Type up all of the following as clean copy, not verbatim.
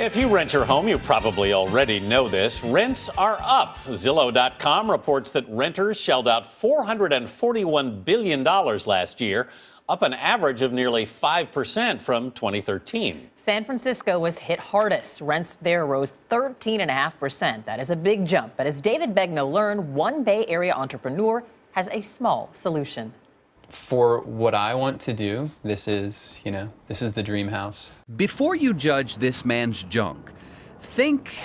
If you rent your home, you probably already know this. Rents are up. Zillow.com reports that renters shelled out $441 billion last year, up an average of nearly 5% from 2013. San Francisco was hit hardest. Rents there rose 13.5%. That is a big jump. But as David Begnaud learned, one Bay Area entrepreneur has a small solution. For what I want to do, this is the dream house. Before you judge this man's junk, think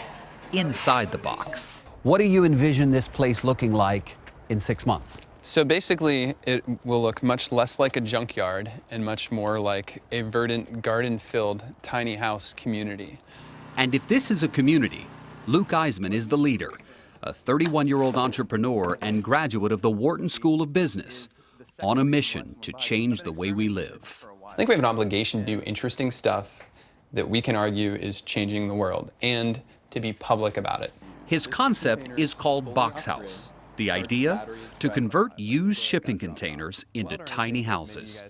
inside the box. What do you envision this place looking like in 6 months? So basically, it will look much less like a junkyard and much more like a verdant, garden-filled, tiny house community. And if this is a community, Luke Iseman is the leader, a 31-year-old entrepreneur and graduate of the Wharton School of Business, on a mission to change the way we live. I think we have an obligation to do interesting stuff that we can argue is changing the world, and to be public about it. His concept is called Box House. The idea? To convert used shipping containers into tiny houses.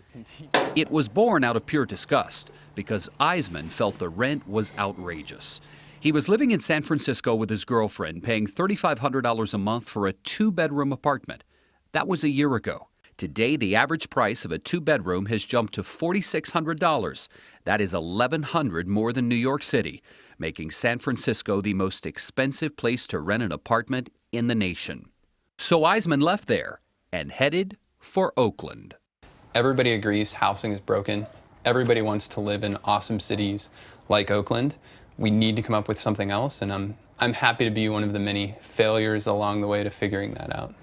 It was born out of pure disgust because Iseman felt the rent was outrageous. He was living in San Francisco with his girlfriend, paying $3,500 a month for a 2-bedroom apartment. That was a year ago. Today, the average price of a 2-bedroom has jumped to $4,600. That is $1,100 more than New York City, making San Francisco the most expensive place to rent an apartment in the nation. So Iseman left there and headed for Oakland. Everybody agrees housing is broken. Everybody wants to live in awesome cities like Oakland. We need to come up with something else, and I'm happy to be one of the many failures along the way to figuring that out.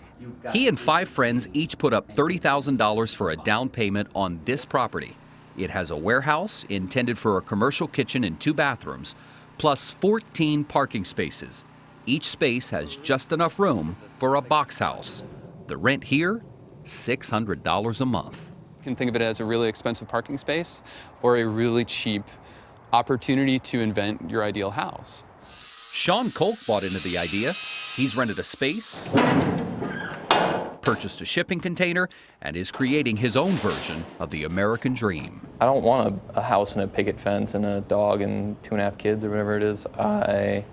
He and 5 friends each put up $30,000 for a down payment on this property. It has a warehouse intended for a commercial kitchen and 2 bathrooms, plus 14 parking spaces. Each space has just enough room for a box house. The rent here, $600 a month. You can think of it as a really expensive parking space or a really cheap opportunity to invent your ideal house. Sean Kolk bought into the idea. He's rented a space, purchased a shipping container, and is creating his own version of the American dream. I don't want a house and a picket fence and a dog and 2.5 kids or whatever it is. I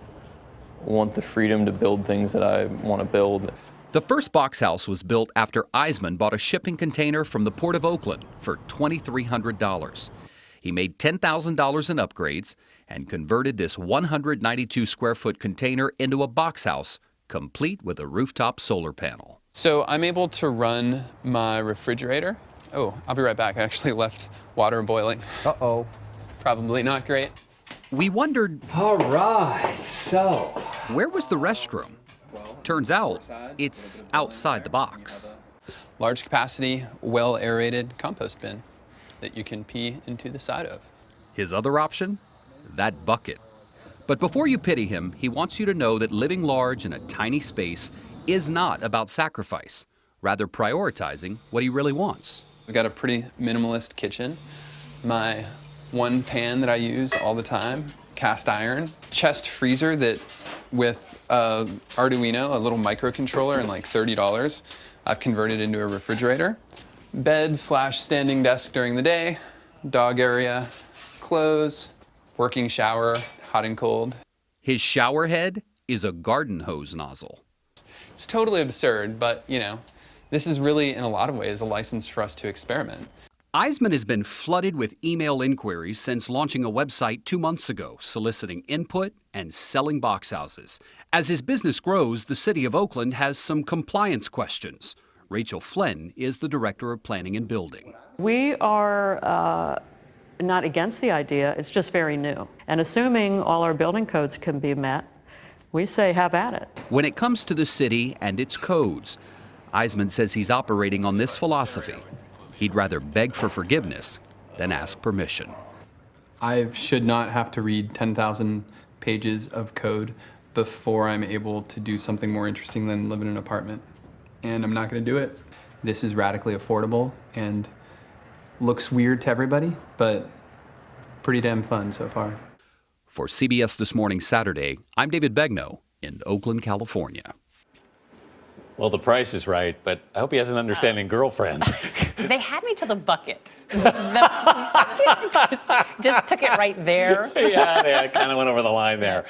want the freedom to build things that I want to build. The first box house was built after Iseman bought a shipping container from the Port of Oakland for $2,300. He made $10,000 in upgrades and converted this 192-square-foot container into a box house, complete with a rooftop solar panel. So I'm able to run my refrigerator. Oh, I'll be right back. I actually left water boiling. Uh-oh. Probably not great. We wondered, All right, so. where was the restroom? Turns out, it's outside the box. Large capacity, well aerated compost bin that you can pee into the side of. His other option? That bucket. But before you pity him, he wants you to know that living large in a tiny space is not about sacrifice, rather prioritizing what he really wants. We've got a pretty minimalist kitchen. My one pan that I use all the time, cast iron. Chest freezer that with Arduino, a little microcontroller, and like $30, I've converted into a refrigerator. Bed/standing desk during the day, dog area, clothes, working shower, hot and cold. His shower head is a garden hose nozzle. It's totally absurd, but this is really, in a lot of ways, a license for us to experiment. Iseman has been flooded with email inquiries since launching a website 2 months ago, soliciting input and selling box houses. As his business grows, the city of Oakland has some compliance questions. Rachel Flynn is the director of planning and building. We are not against the idea, it's just very new. And assuming all our building codes can be met, we say have at it. When it comes to the city and its codes, Iseman says he's operating on this philosophy. He'd rather beg for forgiveness than ask permission. I should not have to read 10,000 pages of code before I'm able to do something more interesting than live in an apartment. And I'm not going to do it. This is radically affordable and looks weird to everybody, but pretty damn fun so far. For CBS This Morning Saturday, I'm David Begnaud in Oakland, California. Well, the price is right, but I hope he has an understanding girlfriend. They had me to the bucket. The bucket just took it right there. Yeah, they kind of went over the line there.